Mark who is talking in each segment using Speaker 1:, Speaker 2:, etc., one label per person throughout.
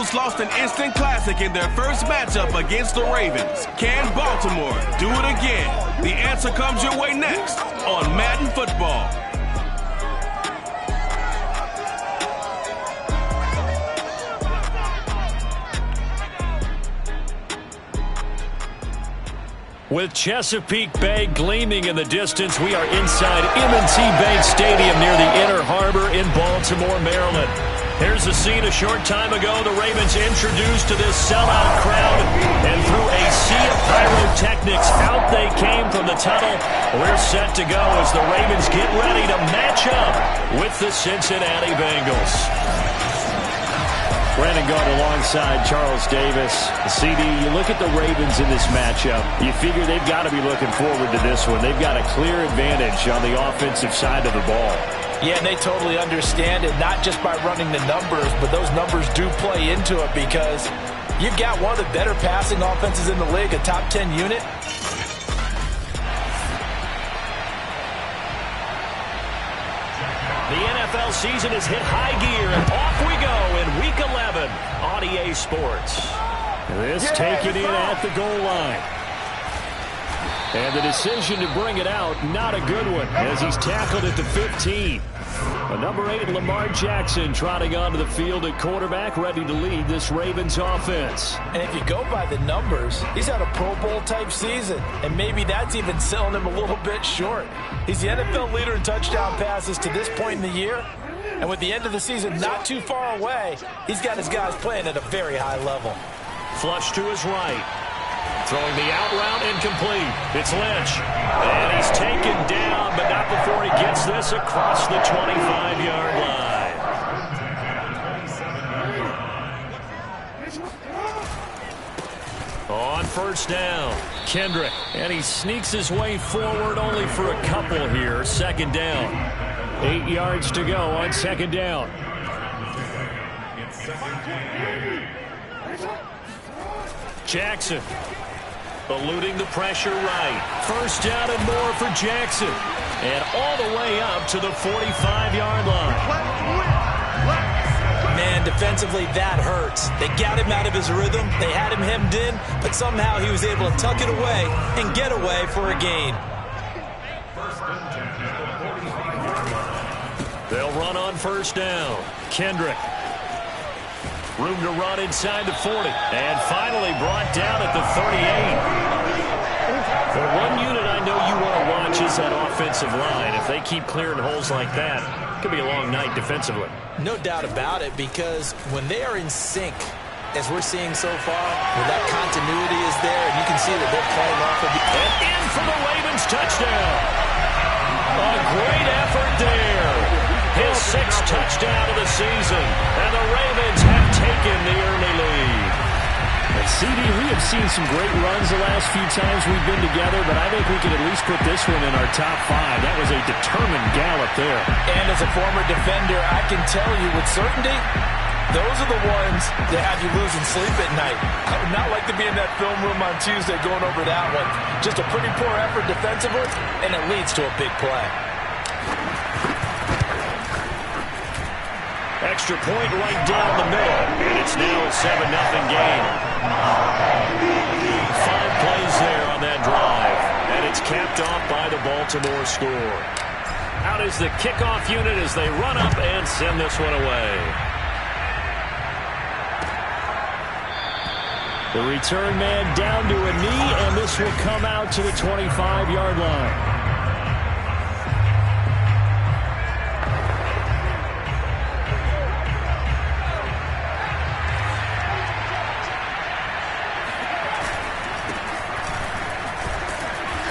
Speaker 1: Giants lost an instant classic in their first matchup against the Ravens. Can Baltimore do it again? The answer comes your way next on Madden Football.
Speaker 2: With Chesapeake Bay gleaming in the distance, we are inside M&T Bank Stadium near the Inner Harbor in Baltimore, Maryland. Here's the scene a short time ago. The Ravens introduced to this sellout crowd, and through a sea of pyrotechnics, out they came from the tunnel. We're set to go as the Ravens get ready to match up with the Cincinnati Bengals. Brandon Gaunt alongside Charles Davis. CD, you look at the Ravens in this matchup, you figure they've got to be looking forward to this one. They've got a clear advantage on the offensive side of the ball.
Speaker 3: Yeah, and they totally understand it, not just by running the numbers, but those numbers do play into it because you've got one of the better passing offenses in the league, a top 10 unit.
Speaker 2: The NFL season has hit high gear, and off we go in Week 11 on EA Sports. This taken in at the goal line. And the decision to bring it out, not a good one, as he's tackled at the 15. The number 8, Lamar Jackson, trotting onto the field at quarterback, ready to lead this Ravens offense.
Speaker 3: And if you go by the numbers, he's had a Pro Bowl-type season, and maybe that's even selling him a little bit short. He's the NFL leader in touchdown passes to this point in the year, and with the end of the season not too far away, he's got his guys playing at a very high level.
Speaker 2: Flush to his right. Throwing the out route incomplete. It's Lynch. And he's taken down, but not before he gets this across the 25-yard line. On first down, Kendrick. And he sneaks his way forward only for a couple here. Second down. 8 yards to go on second down. Jackson. Eluding the pressure right. First down and more for Jackson. And all the way up to the 45-yard line.
Speaker 3: Man, defensively, that hurts. They got him out of his rhythm. They had him hemmed in, but somehow he was able to tuck it away and get away for a gain.
Speaker 2: They'll run on first down. Kendrick. Room to run inside the 40. And finally brought down at the 38. For one unit I know you want to watch is that offensive line. If they keep clearing holes like that, it could be a long night defensively.
Speaker 3: No doubt about it, because when they are in sync, as we're seeing so far, where that continuity is there, and you can see that they're playing off of the...
Speaker 2: And in for the Ravens touchdown. A great effort there. His 6th touchdown of the season, and the Ravens have taken the early lead.
Speaker 4: And CD, we have seen some great runs the last few times we've been together, but I think we can at least put this one in our top 5. That was a determined gallop there.
Speaker 3: And as a former defender, I can tell you with certainty, those are the ones that have you losing sleep at night. I would not like to be in that film room on Tuesday going over that one. Just a pretty poor effort defensively, and it leads to a big play.
Speaker 2: Extra point right down the middle, and it's now a 7-0 game. 5 plays there on that drive, and it's capped off by the Baltimore score. Out is the kickoff unit as they run up and send this one away.
Speaker 4: The return man down to a knee, and this will come out to the 25-yard line.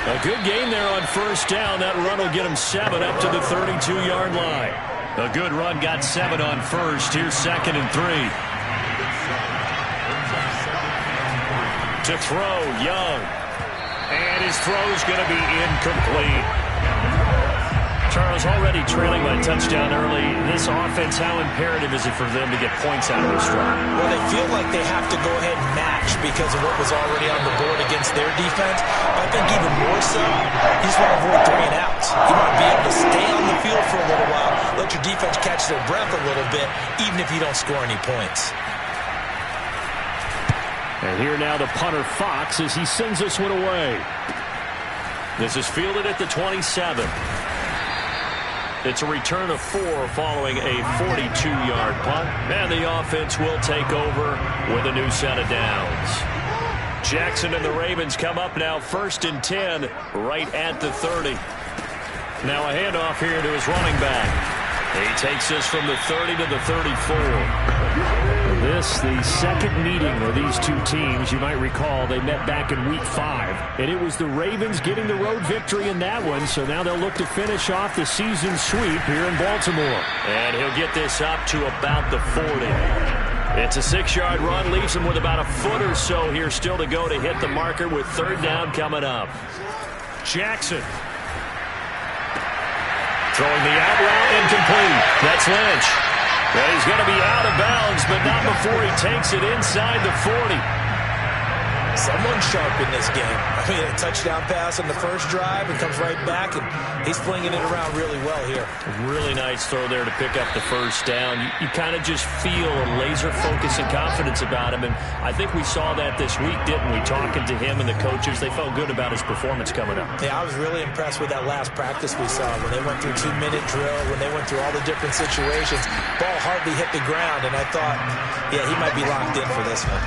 Speaker 2: A good game there on first down. That run will get him 7 up to the 32-yard line. A good run got 7 on first. Here's 2nd and 3. To throw, Young. And his throw's going to be incomplete. Charles, already trailing by touchdown early. This offense, how imperative is it for them to get points out of this drive?
Speaker 3: Well, they feel like they have to go ahead and match because of what was already on the board against their defense. But I think even more so, you just want to avoid 3 and outs. You want to be able to stay on the field for a little while, let your defense catch their breath a little bit, even if you don't score any points.
Speaker 4: And here now the punter Fox as he sends this one away.
Speaker 2: This is fielded at the 27. It's a return of 4 following a 42-yard punt. And the offense will take over with a new set of downs. Jackson and the Ravens come up now 1st and 10 right at the 30. Now a handoff here to his running back. He takes this from the 30 to the 34.
Speaker 4: This, the second meeting of these two teams. You might recall they met back in Week 5. And it was the Ravens getting the road victory in that one. So now they'll look to finish off the season sweep here in Baltimore.
Speaker 2: And he'll get this up to about the 40. It's a 6-yard run. Leaves him with about a foot or so here still to go to hit the marker with 3rd down coming up.
Speaker 4: Jackson.
Speaker 2: Throwing the out route incomplete. That's Lynch. And he's going to be out of bounds, but not before he takes it inside the 40.
Speaker 3: Someone's sharp in this game. I mean, a touchdown pass on the first drive and comes right back, and he's flinging it around really well here.
Speaker 2: Really nice throw there to pick up the first down. You kind of just feel a laser focus and confidence about him, and I think we saw that this week, didn't we? Talking to him and the coaches, they felt good about his performance coming up.
Speaker 3: Yeah, I was really impressed with that last practice we saw when they went through 2-minute drill, when they went through all the different situations. Ball hardly hit the ground, and I thought, yeah, he might be locked in for this one.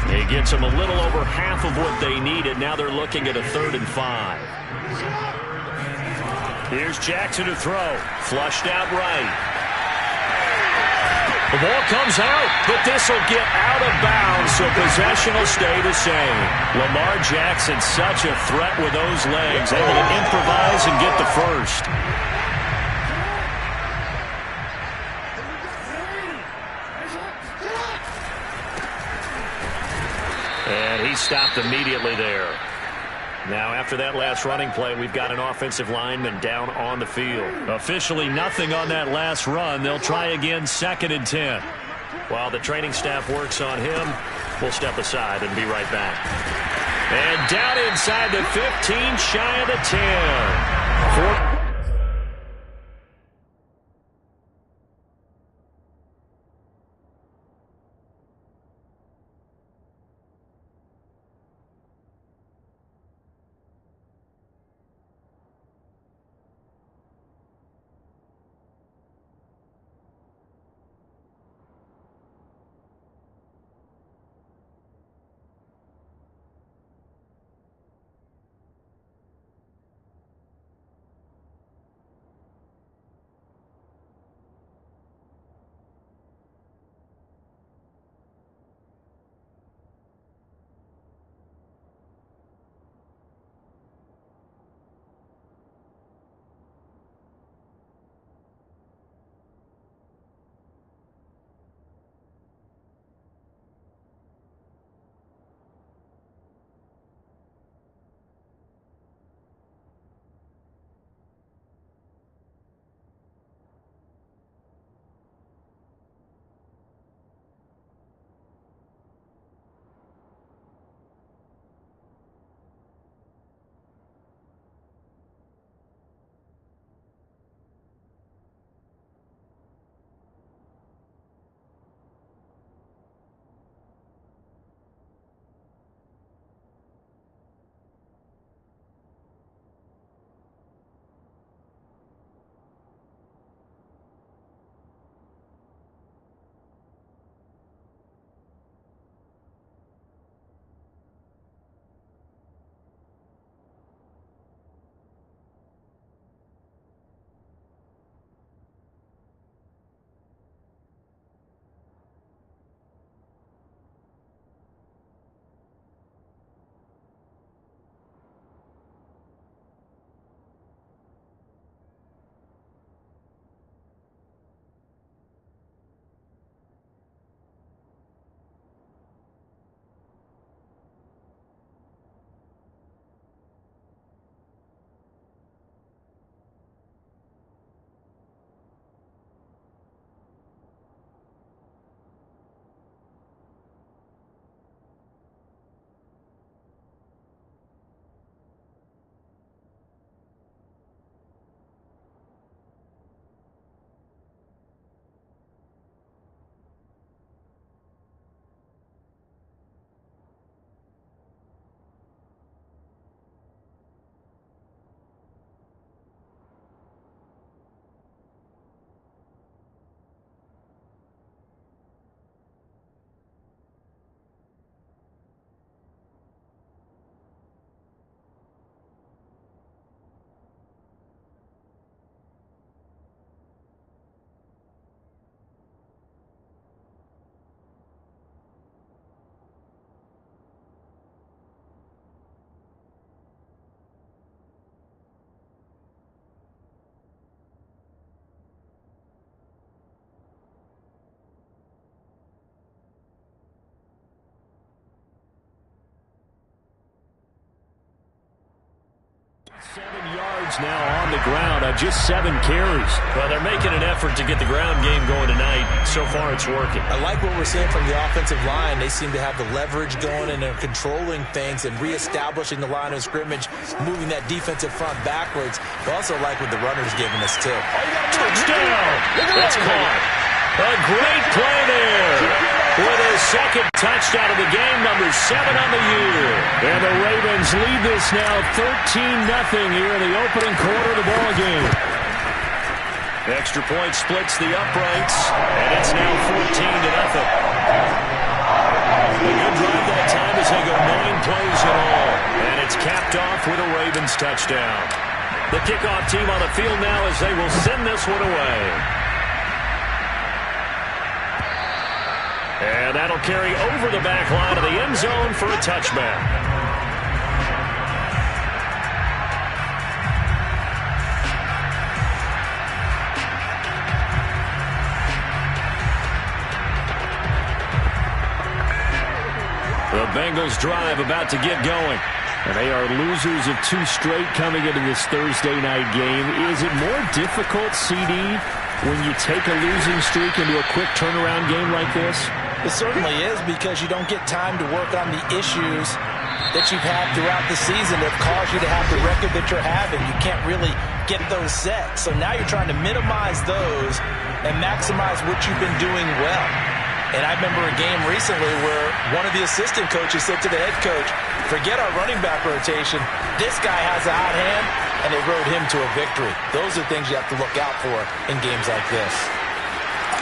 Speaker 2: He gets them a little over half of what they needed. Now they're looking at a 3rd and 5. Here's Jackson to throw. Flushed out right. The ball comes out, but this will get out of bounds, so possession will stay the same. Lamar Jackson, such a threat with those legs, able to improvise and get the first. And he stopped immediately there. Now, after that last running play, we've got an offensive lineman down on the field. Officially nothing on that last run. They'll try again 2nd and 10. While the training staff works on him, we'll step aside and be right back. And down inside the 15, shy of the 10.
Speaker 4: 7 yards now on the ground on just 7 carries.
Speaker 2: Well, they're making an effort to get the ground game going tonight. So far, it's working.
Speaker 3: I like what we're seeing from the offensive line. They seem to have the leverage going, and they're controlling things and reestablishing the line of scrimmage, moving that defensive front backwards. I also like what the runner's giving us, too.
Speaker 2: Touchdown! It's caught. A great play there. With his second touchdown of the game, number 7 on the year.
Speaker 4: And the Ravens lead this now 13-0 here in the opening quarter of the ball game.
Speaker 2: Extra point splits the uprights, and it's now 14-0. A good drive that time as they go 9 plays in all. And it's capped off with a Ravens touchdown. The kickoff team on the field now as they will send this one away. And that'll carry over the back line of the end zone for a touchback. The Bengals drive about to get going.
Speaker 4: And they are losers of 2 straight coming into this Thursday night game. Is it more difficult, CD, when you take a losing streak into a quick turnaround game like this?
Speaker 3: It certainly is, because you don't get time to work on the issues that you've had throughout the season that have caused you to have the record that you're having. You can't really get those set. So now you're trying to minimize those and maximize what you've been doing well. And I remember a game recently where one of the assistant coaches said to the head coach, forget our running back rotation. This guy has a hot hand, and they rode him to a victory. Those are things you have to look out for in games like this.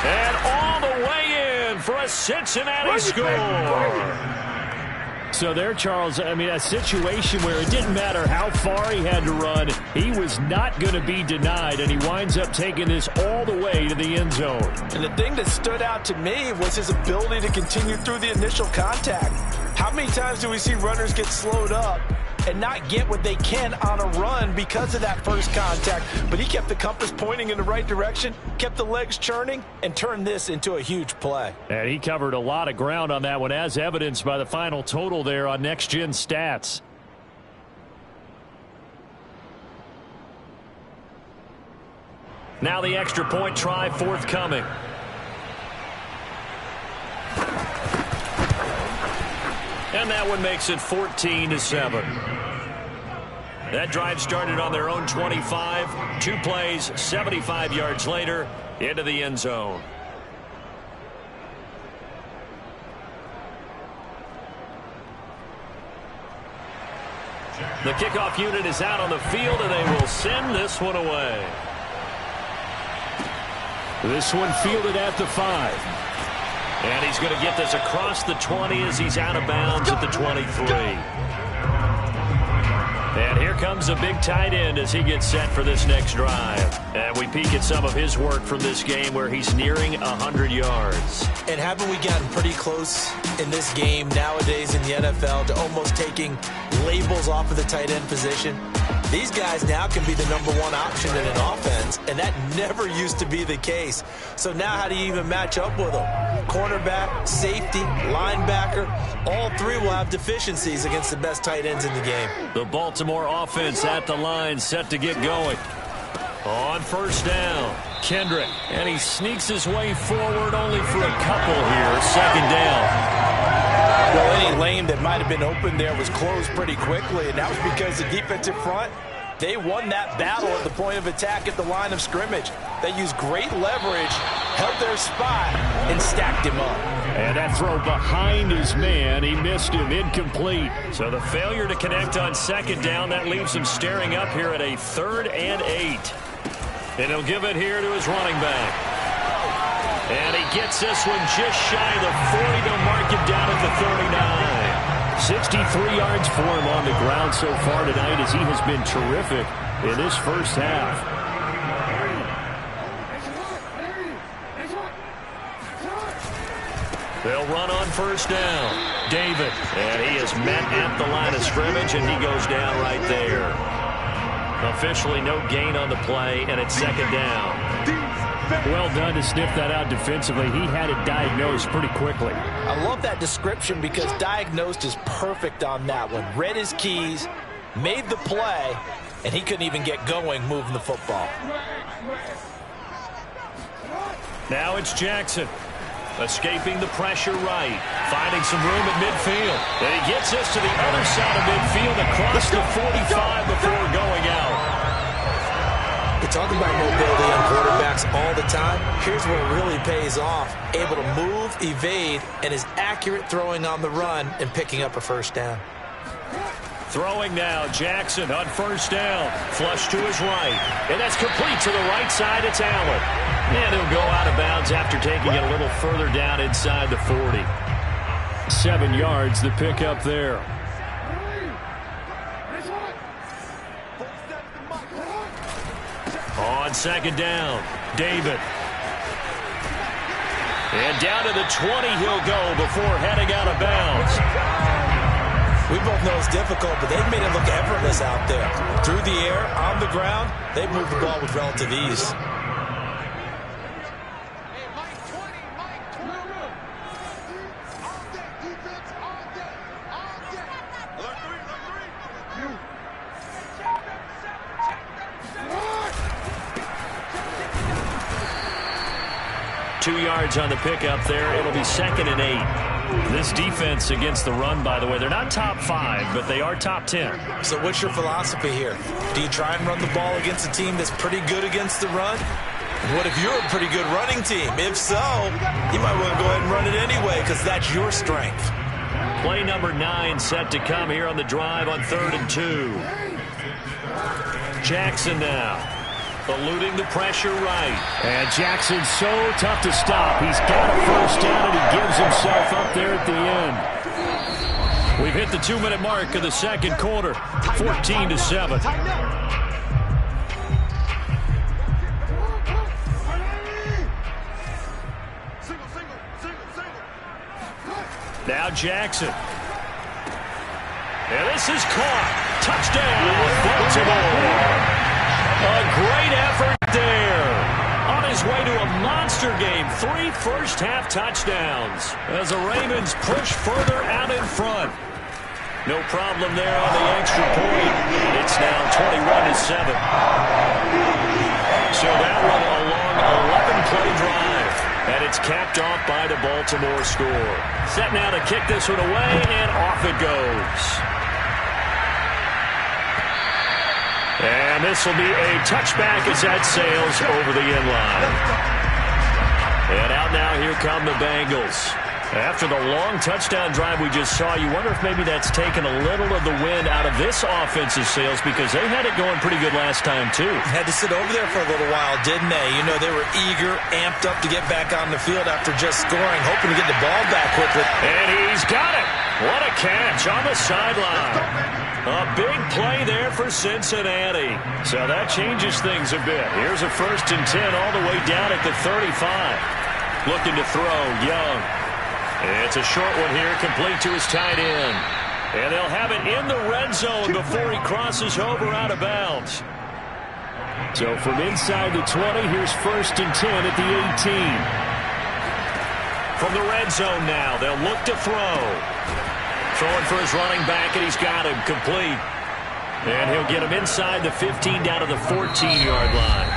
Speaker 2: And all the way in for a Cincinnati score.
Speaker 4: So there, Charles, I mean, a situation where it didn't matter how far he had to run, he was not going to be denied, and he winds up taking this all the way to the end zone.
Speaker 3: And the thing that stood out to me was his ability to continue through the initial contact. How many times do we see runners get slowed up and not get what they can on a run because of that first contact? But he kept the compass pointing in the right direction, kept the legs churning, and turned this into a huge play.
Speaker 4: And he covered a lot of ground on that one, as evidenced by the final total there on Next Gen Stats.
Speaker 2: Now the extra point try forthcoming. And that one makes it 14-7. That drive started on their own 25. 2 plays, 75 yards later, into the end zone. The kickoff unit is out on the field, and they will send this one away.
Speaker 4: This one fielded at the 5.
Speaker 2: And he's going to get this across the 20 as he's out of bounds at the 23. And here comes a big tight end as he gets set for this next drive. And we peek at some of his work from this game where he's nearing 100 yards.
Speaker 3: And haven't we gotten pretty close in this game nowadays in the NFL to almost taking labels off of the tight end position? These guys now can be the #1 option in an offense, and that never used to be the case. So now how do you even match up with them? Cornerback, safety, linebacker, all 3 will have deficiencies against the best tight ends in the game.
Speaker 2: The Baltimore offense at the line, set to get going. On first down, Kendrick. And he sneaks his way forward only for a couple here. Second down.
Speaker 3: Well, any lane that might have been open there was closed pretty quickly, and that was because the defensive front, they won that battle at the point of attack at the line of scrimmage. They used great leverage, held their spot, and stacked him up.
Speaker 4: And that throw behind his man, he missed him, incomplete.
Speaker 2: So the failure to connect on second down, that leaves him staring up here at a 3rd and 8. And he'll give it here to his running back. And he gets this one just shy of the 40. They'll mark him down at the 39.
Speaker 4: 63 yards for him on the ground so far tonight as he has been terrific in this first half.
Speaker 2: They'll run on first down. David. And he is met at the line of scrimmage, and he goes down right there. Officially no gain on the play, and it's second down.
Speaker 4: Well done to sniff that out defensively. He had it diagnosed pretty quickly.
Speaker 3: I love that description because diagnosed is perfect on that one. Read his keys, made the play, and he couldn't even get going moving the football.
Speaker 2: Now it's Jackson. Escaping the pressure right. Finding some room at midfield. And he gets us to the other side of midfield across the 45 before going out.
Speaker 3: We talk about mobility on quarterbacks all the time. Here's where it really pays off. Able to move, evade, and is accurate throwing on the run and picking up a first down.
Speaker 2: Throwing now, Jackson on first down. Flush to his right. And that's complete to the right side. It's Allen. And he'll go out of bounds after taking it a little further down inside the 40. 7 yards, the pickup there. On second down, David. And down to the 20 he'll go before heading out of bounds.
Speaker 3: We both know it's difficult, but they've made it look effortless out there. Through the air, on the ground, they've moved the ball with relative ease.
Speaker 2: On the pickup there. It'll be 2nd and 8. This defense against the run, by the way, they're not top 5, but they are top 10.
Speaker 3: So what's your philosophy here? Do you try and run the ball against a team that's pretty good against the run? What if you're a pretty good running team? If so, you might want to go ahead and run it anyway because that's your strength.
Speaker 2: Play number 9 set to come here on the drive on 3rd and 2. Jackson now. Eluding the pressure right.
Speaker 4: And Jackson's so tough to stop. He's got a first down, and he gives himself up there at the end.
Speaker 2: We've hit the 2-minute mark of the second quarter. 14-7. Now Jackson. And this is caught. Touchdown, Baltimore. A great effort there. On his way to a monster game. 3 first-half touchdowns as the Ravens push further out in front. No problem there on the extra point. It's now 21-7. So that one a long 11-play drive. And it's capped off by the Baltimore score. Set now to kick this one away, and off it goes. And this will be a touchback as that sails over the end line. And out now, here come the Bengals. After the long touchdown drive we just saw, you wonder if maybe that's taken a little of the wind out of this offensive sails because they had it going pretty good last time, too.
Speaker 3: Had to sit over there for a little while, didn't they? You know, they were eager, amped up to get back on the field after just scoring, hoping to get the ball back quickly.
Speaker 2: And he's got it. What a catch on the sideline. A big play there for Cincinnati. So that changes things a bit. Here's a 1st and 10 all the way down at the 35. Looking to throw, Young. It's a short one here, complete to his tight end. And they'll have it in the red zone before he crosses over out of bounds.
Speaker 4: So from inside the 20, here's 1st and 10 at the 18.
Speaker 2: From the red zone now, they'll look to throw. Throwing for his running back, and he's got him complete. And he'll get him inside the 15 down to the 14-yard line.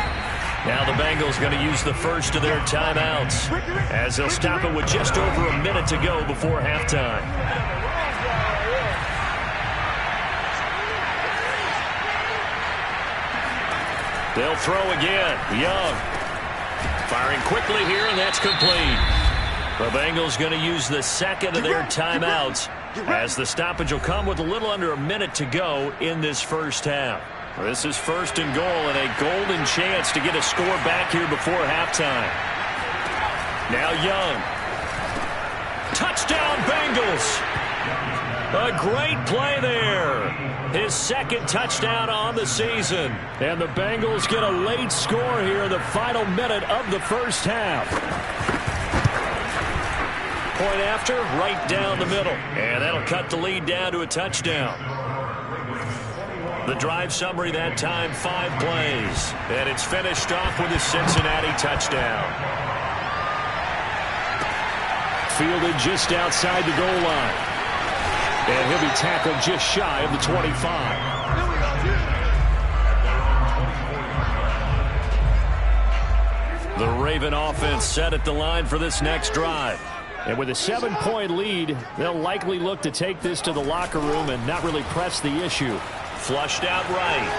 Speaker 2: Now the Bengals going to use the first of their timeouts as they'll stop it with just over a minute to go before halftime. They'll throw again. Young. Firing quickly here, and that's complete. The Bengals going to use the second of their timeouts as the stoppage will come with a little under a minute to go in this first half. This is 1st and goal and a golden chance to get a score back here before halftime. Now Young. Touchdown Bengals. A great play there. His 2nd touchdown on the season.
Speaker 4: And the Bengals get a late score here in the final minute of the first half.
Speaker 2: Point after, right down the middle. And that'll cut the lead down to a touchdown. The drive summary that time, 5 plays. And it's finished off with a Cincinnati touchdown.
Speaker 4: Fielded just outside the goal line. And he'll be tackled just shy of the 25.
Speaker 2: The Raven offense set at the line for this next drive.
Speaker 4: And with a 7-point lead, they'll likely look to take this to the locker room and not really press the issue.
Speaker 2: Flushed out right.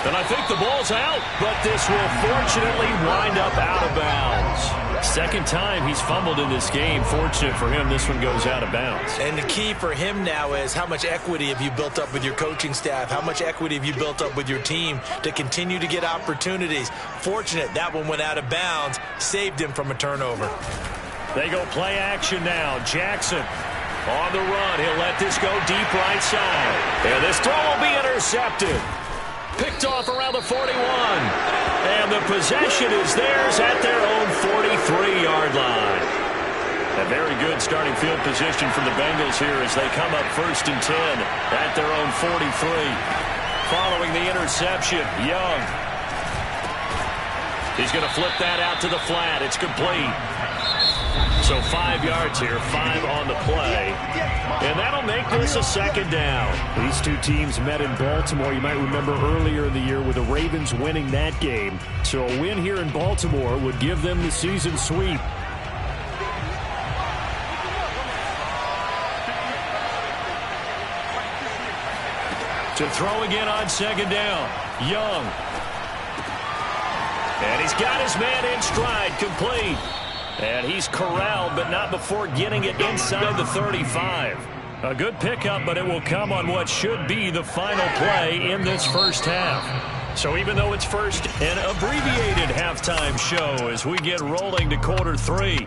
Speaker 2: And I think the ball's out, but this will fortunately wind up out of bounds. Second time he's fumbled in this game. Fortunate for him, this one goes out of bounds.
Speaker 3: And the key for him now is how much equity have you built up with your coaching staff? How much equity have you built up with your team to continue to get opportunities? Fortunate that one went out of bounds, saved him from a turnover.
Speaker 2: They go play action now. Jackson on the run. He'll let this go deep right side. And this throw will be intercepted. Picked off around the 41. And the possession is theirs at their own 43-yard line. A very good starting field position from the Bengals here as they come up 1st and 10 at their own 43. Following the interception, Young. He's going to flip that out to the flat. It's complete. So 5 yards here, 5 on the play. And that'll make this a 2nd down.
Speaker 4: These two teams met in Baltimore. You might remember earlier in the year with the Ravens winning that game. So a win here in Baltimore would give them the season sweep.
Speaker 2: To throw again on 2nd down. Young. And he's got his man in stride, complete. And he's corralled, but not before getting it inside the 35. A good pickup, but it will come on what should be the final play in this first half. So even though it's first, an abbreviated halftime show as we get rolling to quarter 3.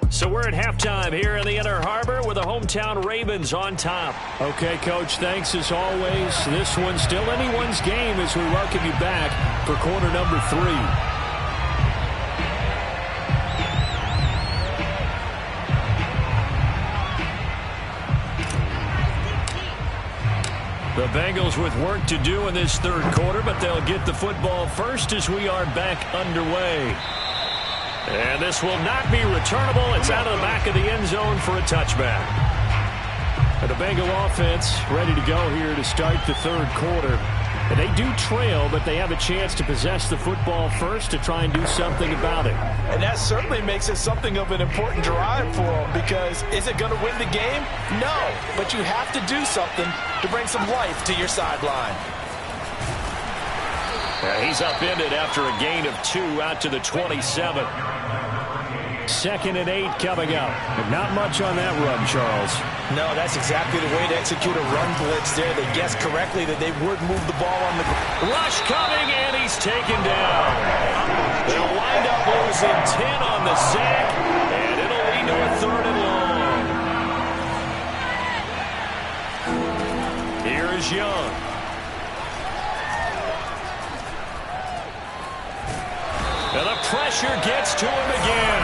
Speaker 2: So we're at halftime here in the Inner Harbor with the hometown Ravens on top.
Speaker 4: Okay, Coach, thanks as always. This one's still anyone's game as we welcome you back for quarter number 3.
Speaker 2: The Bengals with work to do in this 3rd quarter, but they'll get the football first as we are back underway. And this will not be returnable. It's out of the back of the end zone for a touchback. And the Bengal offense ready to go here to start the 3rd quarter. And they do trail, but they have a chance to possess the football first to try and do something about it.
Speaker 3: And that certainly makes it something of an important drive for them, because is it going to win the game? No, but you have to do something to bring some life to your sideline.
Speaker 2: He's upended after a gain of 2 out to the 27.
Speaker 4: 2nd and 8 coming up. But not much on that run, Charles.
Speaker 3: No, that's exactly the way to execute a run blitz there. They guessed correctly that they would move the ball on the ground.
Speaker 2: Rush coming, and he's taken down. They'll wind up losing 10 on the sack, and it'll lead to a 3rd and long. Here is Young. And the pressure gets to him again.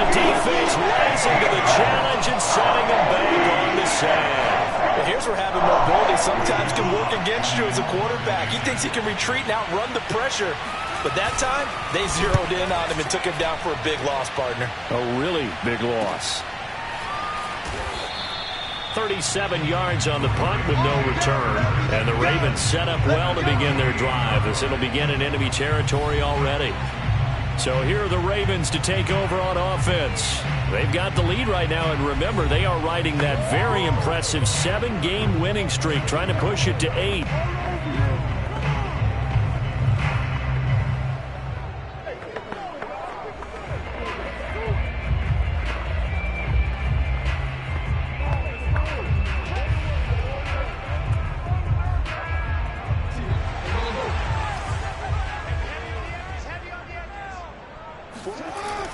Speaker 2: The defense rising to the challenge and setting him back on the sack.
Speaker 3: Well, here's where having mobility sometimes can work against you as a quarterback. He thinks he can retreat and outrun the pressure. But that time, they zeroed in on him and took him down for a big loss, partner.
Speaker 4: A really big loss.
Speaker 2: 37 yards on the punt with no return. And the Ravens set up well to begin their drive as it'll begin in enemy territory already. So here are the Ravens to take over on offense. They've got the lead right now, and remember, they are riding that very impressive 7-game winning streak, trying to push it to 8.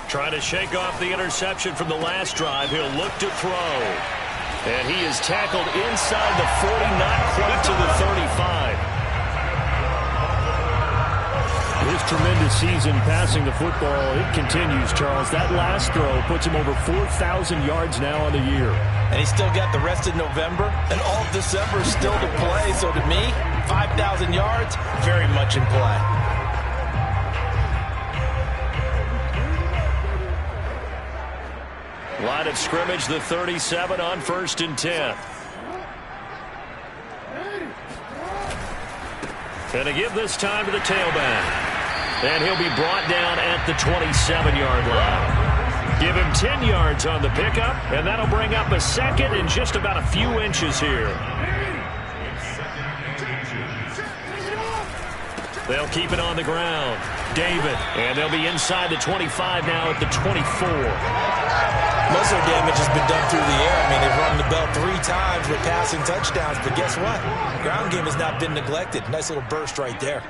Speaker 2: Trying to shake off the interception from the last drive. He'll look to throw. And he is tackled inside the 40, not quite to the 35.
Speaker 4: His tremendous season passing the football, it continues, Charles. That last throw puts him over 4,000 yards now on the year.
Speaker 3: And he's still got the rest of November and all of December still to play. So to me, 5,000 yards, very much in play.
Speaker 2: Line of scrimmage, the 37 on 1st and 10. And to give this time to the tailback. And he'll be brought down at the 27-yard line. Give him 10 yards on the pickup, and that'll bring up a second in just about a few inches here. They'll keep it on the ground. David, and they'll be inside the 25 now at the 24.
Speaker 3: Most of their damage has been done through the air. I mean, they've rung the bell 3 times with passing touchdowns, but guess what? The ground game has not been neglected. Nice little burst right there.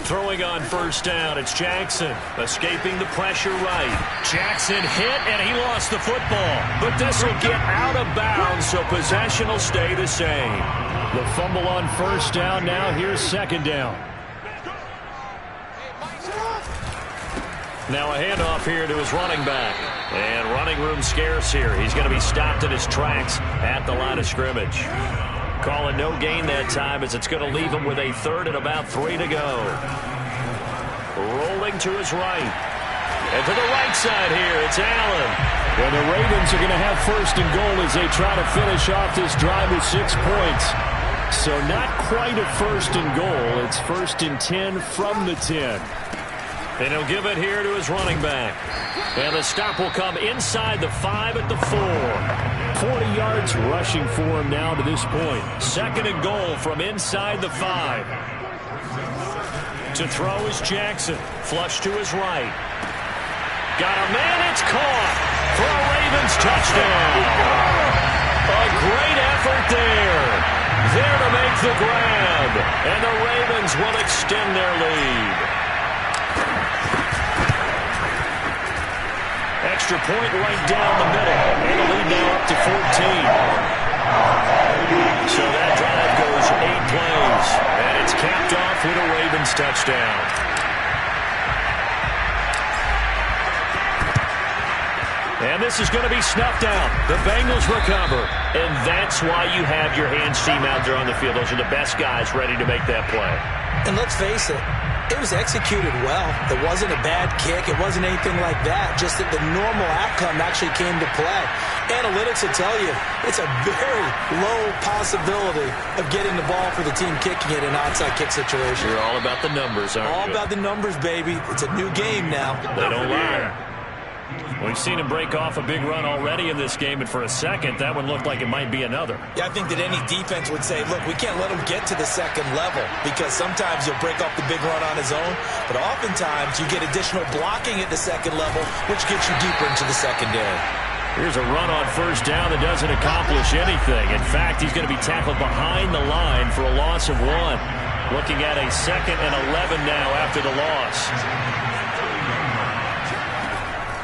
Speaker 2: Throwing on first down, it's Jackson. Escaping the pressure right. Jackson hit, and he lost the football. But this will get out of bounds, so possession will stay the same.
Speaker 4: The fumble on first down. Now here's second down.
Speaker 2: Now a handoff here to his running back. And running room scarce here. He's going to be stopped in his tracks at the line of scrimmage. Calling no gain that time as it's going to leave him with a third and about 3 to go. Rolling to his right. And to the right side here, it's Allen.
Speaker 4: Well, the Ravens are going to have first and goal as they try to finish off this drive with 6 points. So not quite a first and goal. It's first and 10 from the 10.
Speaker 2: And he'll give it here to his running back. And the stop will come inside the 5 at the 4.
Speaker 4: 40 yards rushing for him now to this point.
Speaker 2: Second and goal from inside the 5. To throw is Jackson. Flush to his right. Got a man, it's caught for a Ravens touchdown. A great effort there. There to make the grab. And the Ravens will extend their lead. Extra point right down the middle. And the lead now up to 14. So that drive goes 8 plays. And it's capped off with a Ravens touchdown. And this is going to be snuffed out. The Bengals recover. And that's why you have your hands team out there on the field. Those are the best guys ready to make that play.
Speaker 3: And let's face it, it was executed well. It wasn't a bad kick. It wasn't anything like that. Just that the normal outcome actually came to play. Analytics will tell you it's a very low possibility of getting the ball for the team kicking it in an onside kick situation.
Speaker 2: You're all about the numbers, aren't you?
Speaker 3: All about the numbers, baby. It's a new game now.
Speaker 2: They don't lie. We've seen him break off a big run already in this game, and for a second, that one looked like it might be another.
Speaker 3: Yeah, I think that any defense would say, look, we can't let him get to the second level because sometimes you'll break off the big run on his own, but oftentimes you get additional blocking at the second level, which gets you deeper into the secondary.
Speaker 2: Here's a run on first down that doesn't accomplish anything. In fact, he's going to be tackled behind the line for a loss of 1. Looking at a 2nd and 11 now after the loss.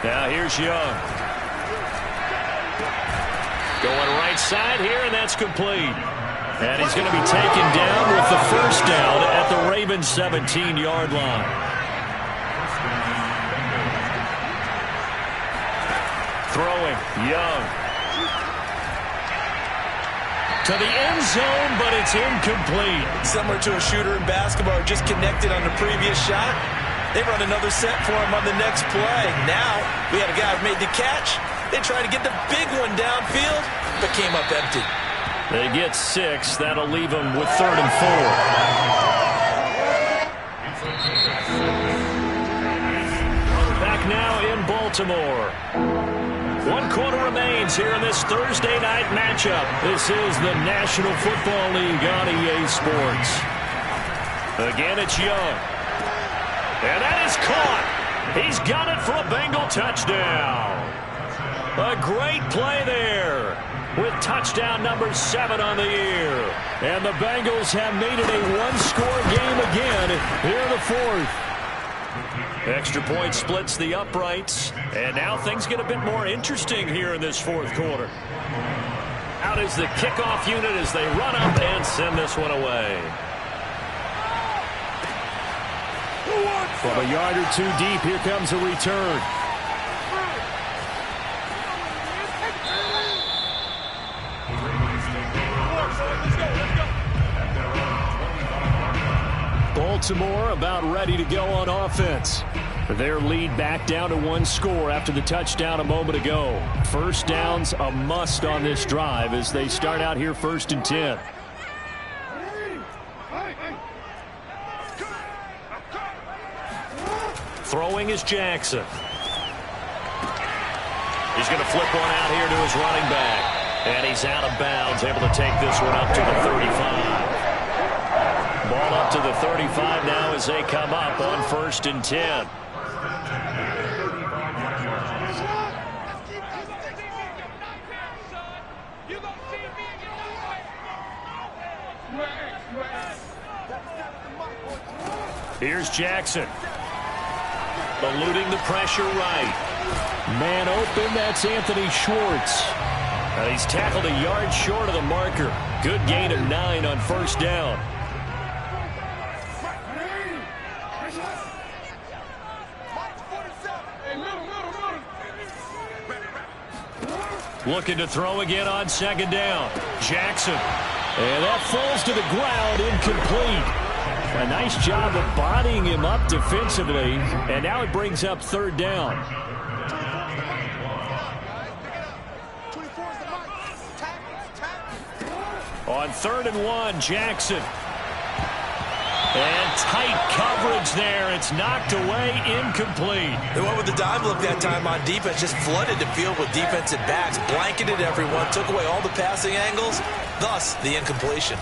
Speaker 2: Now here's Young. Going right side here, and that's complete. And he's going to be taken down with the first down at the Ravens' 17-yard line. Throwing, Young. To the end zone, but it's incomplete.
Speaker 3: Similar to a shooter in basketball, just connected on the previous shot. They run another set for him on the next play. Now, we had a guy who made the catch. They tried to get the big one downfield, but came up empty.
Speaker 2: They get 6. That'll leave them with 3rd and 4. Back now in Baltimore. 1 quarter remains here in this Thursday night matchup. This is the National Football League on EA Sports. Again, it's Young. And that is caught. He's got it for a Bengal touchdown. A great play there with touchdown number 7 on the year. And the Bengals have made it a 1-score game again here in the 4th. Extra point splits the uprights. And now things get a bit more interesting here in this 4th quarter. Out is the kickoff unit as they run up and send this one away.
Speaker 4: From a yard or 2 deep, here comes a return. Baltimore about ready to go on offense. Their lead back down to 1 score after the touchdown a moment ago. First down's a must on this drive as they start out here 1st and 10.
Speaker 2: Throwing is Jackson. He's going to flip one out here to his running back. And he's out of bounds, able to take this one up to the 35. Ball up to the 35 now as they come up on 1st and 10. Here's Jackson. Eluding the pressure right.
Speaker 4: Man open, that's Anthony Schwartz.
Speaker 2: And he's tackled a yard short of the marker. Good gain of 9 on 1st down. Looking to throw again on 2nd down. Jackson.
Speaker 4: And that falls to the ground, incomplete. A nice job of bodying him up defensively. And now it brings up 3rd down.
Speaker 2: On 3rd and 1, Jackson. And tight coverage there. It's knocked away, incomplete.
Speaker 3: They went with the dive look that time on defense, just flooded the field with defensive backs, blanketed everyone, took away all the passing angles, thus the incompletion.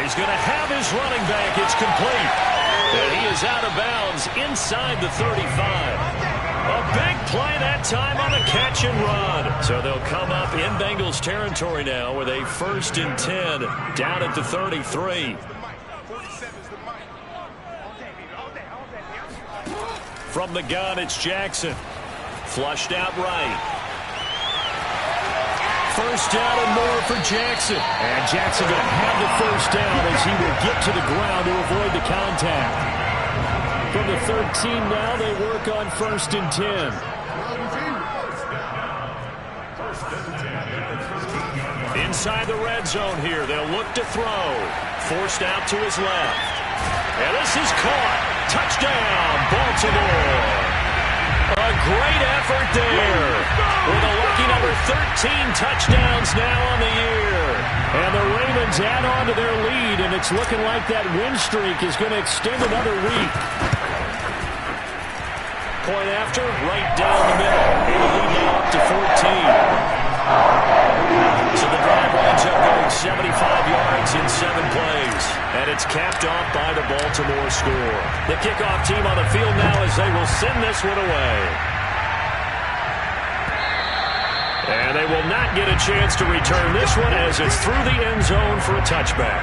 Speaker 2: He's going to have his running back. It's complete. And he is out of bounds inside the 35. A big play that time on the catch and run. So they'll come up in Bengals territory now with a 1st and 10 down at the 33. From the gun, it's Jackson. Flushed out right. 1st down and more for Jackson.
Speaker 4: And Jackson going to have the 1st down as he will get to the ground to avoid the contact. From the 13 now, they work on 1st and 10.
Speaker 2: Inside the red zone here, they'll look to throw. Forced out to his left. And this is caught. Touchdown, Baltimore. A great effort there. With a lucky number 13 touchdowns now on the year.
Speaker 4: And the Ravens add on to their lead, and it's looking like that win streak is going to extend another week.
Speaker 2: Point after, right down the middle. It'll lead now up to 14. So the drive winds up going 75 yards in 7 plays. And it's capped off by the Baltimore score. The kickoff team on the field now as they will send this one away. And they will not get a chance to return this one as it's through the end zone for a touchback.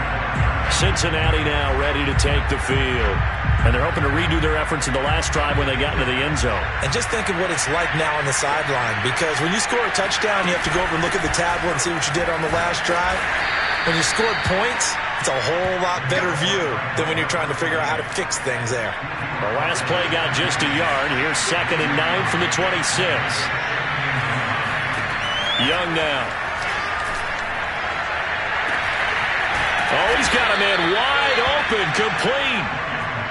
Speaker 2: Cincinnati now ready to take the field. And they're hoping to redo their efforts in the last drive when they got into the end zone.
Speaker 3: And just think of what it's like now on the sideline, because when you score a touchdown, you have to go over and look at the tablet and see what you did on the last drive. When you scored points, it's a whole lot better view than when you're trying to figure out how to fix things there.
Speaker 2: The last play got just a yard. Here's 2nd and 9 from the 26. Young now. Oh, he's got a man wide open, complete.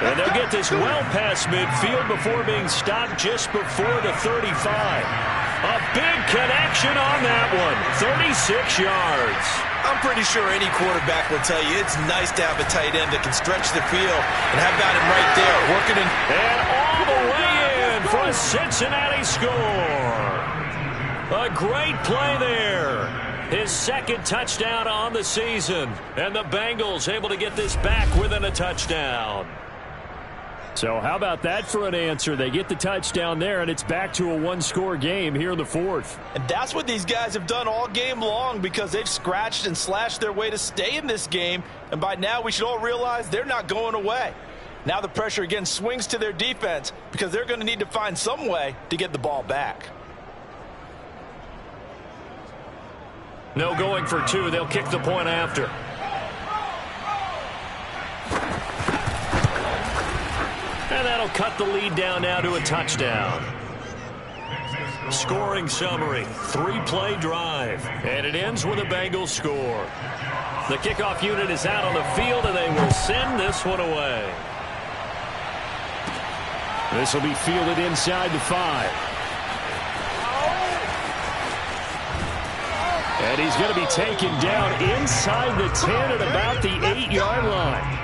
Speaker 2: And they'll get this well past midfield before being stopped just before the 35. A big connection on that one. 36 yards.
Speaker 3: I'm pretty sure any quarterback will tell you it's nice to have a tight end that can stretch the field, and have got him right there, working in.
Speaker 2: And all the way in for a Cincinnati score. A great play there. His 2nd touchdown on the season. And the Bengals able to get this back within a touchdown.
Speaker 4: So how about that for an answer? They get the touchdown there, and it's back to a 1-score game here in the 4th.
Speaker 3: And that's what these guys have done all game long, because they've scratched and slashed their way to stay in this game. And by now, we should all realize they're not going away. Now the pressure again swings to their defense, because they're going to need to find some way to get the ball back.
Speaker 2: No going for 2. They'll kick the point after. And that'll cut the lead down now to a touchdown. Scoring summary, 3-play drive. And it ends with a Bengals score. The kickoff unit is out on the field, and they will send this one away.
Speaker 4: This will be fielded inside the 5. And he's going to be taken down inside the 10 at about the 8-yard line.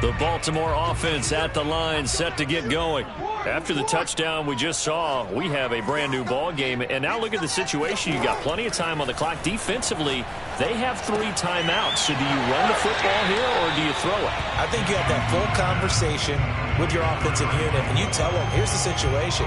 Speaker 2: The Baltimore offense at the line, set to get going. After the touchdown we just saw, we have a brand new ball game. And now look at the situation. You got plenty of time on the clock. Defensively, they have 3 timeouts. So do you run the football here or do you throw it?
Speaker 3: I think you have that full conversation with your offensive unit, and you tell them, here's the situation.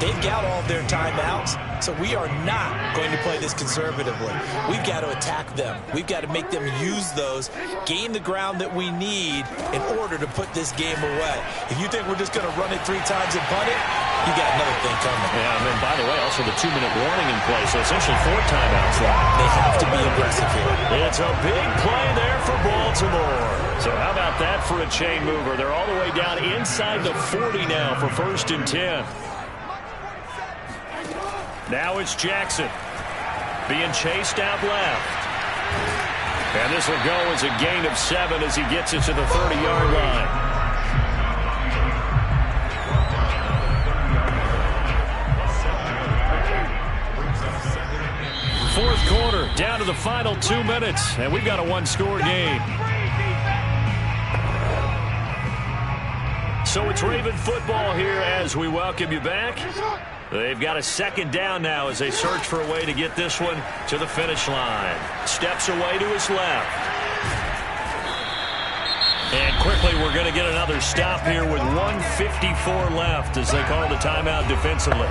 Speaker 3: They've got all of their timeouts, so we are not going to play this conservatively. We've got to attack them. We've got to make them use those, gain the ground that we need in order to put this game away. If you think we're just going to run it 3 times and punt it, you got another thing coming.
Speaker 2: Yeah, and then, by the way, also the 2-minute warning in play, so essentially 4 timeouts left.
Speaker 3: They have to be aggressive here.
Speaker 2: It's a big play there for Baltimore. So how about that for a chain mover? They're all the way down inside the 40 now for 1st and 10. Now it's Jackson being chased out left. And this will go as a gain of 7 as he gets it to the 30-yard line. Fourth quarter, down to the final 2 minutes, and we've got a 1-score game. So it's Raven football here as we welcome you back. They've got a 2nd down now as they search for a way to get this one to the finish line. Steps away to his left. And quickly we're going to get another stop here with 1:54 left as they call the timeout defensively.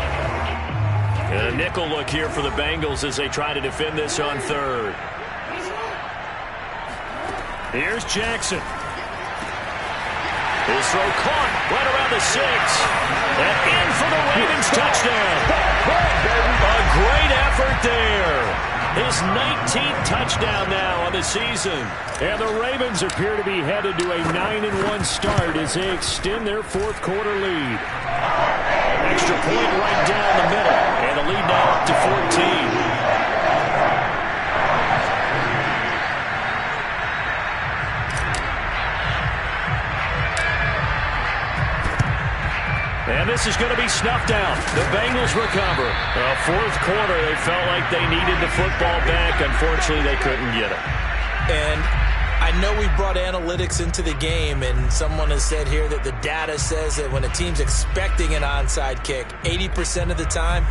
Speaker 2: And a nickel look here for the Bengals as they try to defend this on 3rd. Here's Jackson. His throw caught right around the 6. And in for the Ravens touchdown. A great effort there. His 19th touchdown now on the season. And the Ravens appear to be headed to a 9-1 start as they extend their 4th quarter lead. Extra point right down the middle. And the lead now up to 14. And this is going to be snuffed out. The Bengals recover. 4th quarter, they felt like they needed the football back. Unfortunately, they couldn't get it.
Speaker 3: And I know we brought analytics into the game, and someone has said here that the data says that when a team's expecting an onside kick, 80% of the time,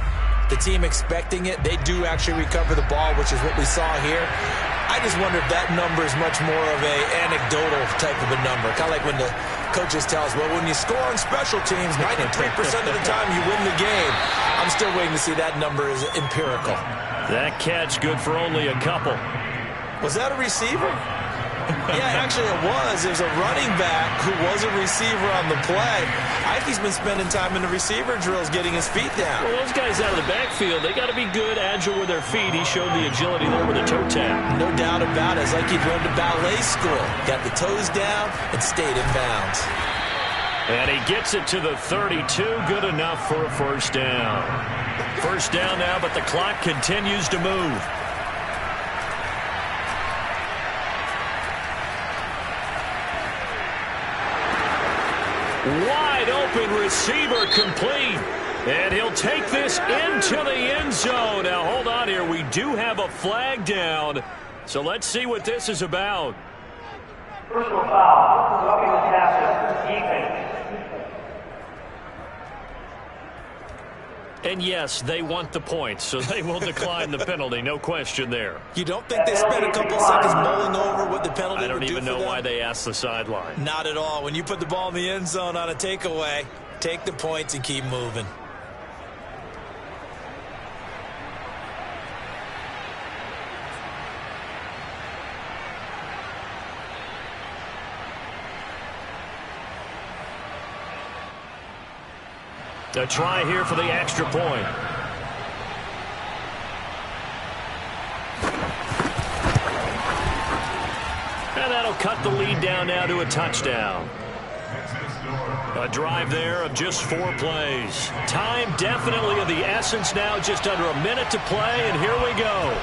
Speaker 3: the team expecting it, they do actually recover the ball, which is what we saw here. I just wonder if that number is much more of a anecdotal type of a number. Kind of like when the coaches tell us, well, when you score on special teams, 93% of the time you win the game. I'm still waiting to see that number is empirical.
Speaker 2: That catch good for only a couple.
Speaker 3: Was that a receiver? Yeah, actually it was. There's a running back who was a receiver on the play. I think he's been spending time in the receiver drills getting his feet down.
Speaker 2: Well, those guys out of the backfield, they got to be good, agile with their feet. He showed the agility there with a toe tap.
Speaker 3: No doubt about it. It's like he'd run to ballet school. Got the toes down and stayed in bounds.
Speaker 2: And he gets it to the 32. Good enough for a 1st down. 1st down now, but the clock continues to move. Wide open receiver complete. And he'll take this into the end zone. Now, hold on here. We do have a flag down. So let's see what this is about.
Speaker 5: Personal foul. Roughing the passer. Defense.
Speaker 2: And yes, they want the points, so they will decline the penalty. No question there.
Speaker 3: You don't think they spent a couple seconds mulling over what the penalty would do for them?
Speaker 2: I don't even know why they asked the sideline.
Speaker 3: Not at all. When you put the ball in the end zone on a takeaway, take the points and keep moving.
Speaker 2: A try here for the extra point. And that'll cut the lead down now to a touchdown. A drive there of just 4 plays. Time definitely of the essence now, just under a minute to play, and here we go.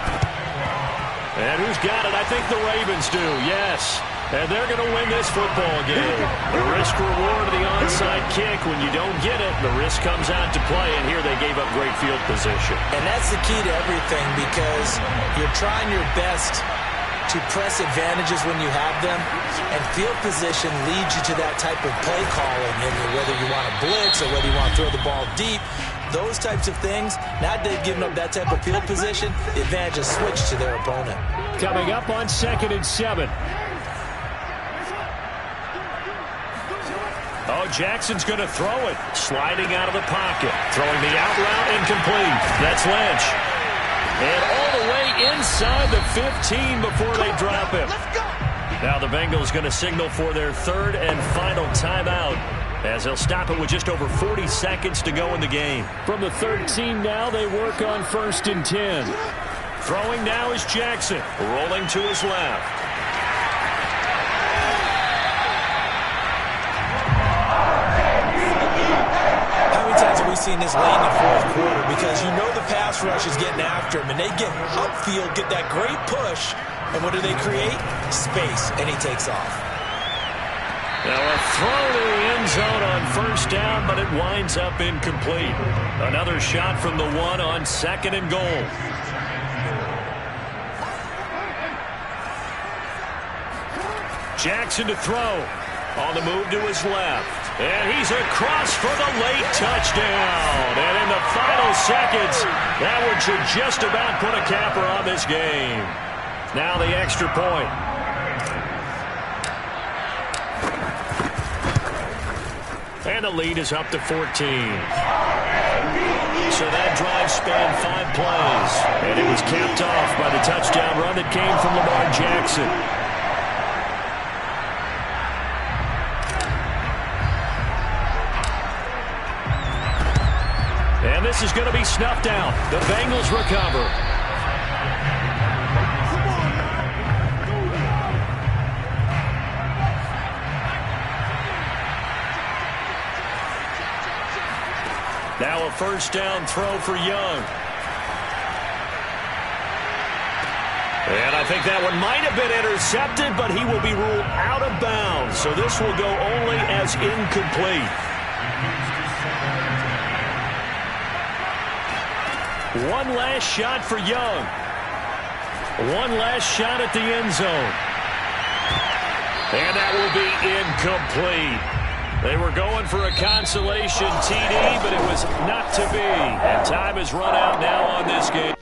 Speaker 2: And who's got it? I think the Ravens do, yes. And they're going to win this football game. The risk-reward of the onside kick. When you don't get it, the risk comes out to play, and here they gave up great field position.
Speaker 3: And that's the key to everything, because you're trying your best to press advantages when you have them, and field position leads you to that type of play calling, and whether you want to blitz or whether you want to throw the ball deep, those types of things. Now they've given up that type of field position, the advantage is switched to their opponent.
Speaker 4: Coming up on 2nd and 7.
Speaker 2: Oh, Jackson's going to throw it. Sliding out of the pocket. Throwing the out route incomplete. That's Lynch. And all the way inside the 15 before they drop him. Now the Bengals going to signal for their 3rd and final timeout, as they'll stop it with just over 40 seconds to go in the game.
Speaker 4: From the 13 now, they work on 1st and 10.
Speaker 2: Throwing now is Jackson. Rolling to his left.
Speaker 3: We've seen this late in the 4th quarter because you know the pass rush is getting after him, and they get upfield, get that great push, and what do they create? Space, and he takes off.
Speaker 2: Now a throw to the end zone on 1st down, but it winds up incomplete. Another shot from the 1 on 2nd and goal. Jackson to throw. On the move to his left. And he's across for the late touchdown. And in the final seconds, that one should just about put a capper on this game. Now the extra point. And the lead is up to 14. So that drive spanned 5 plays. And it was capped off by the touchdown run that came from Lamar Jackson. And this is going to be snuffed out. The Bengals recover. Now a 1st down throw for Young. And I think that one might have been intercepted, but he will be ruled out of bounds. So this will go only as incomplete. One last shot for Young. One last shot at the end zone. And that will be incomplete. They were going for a consolation TD, but it was not to be. And time has run out now on this game.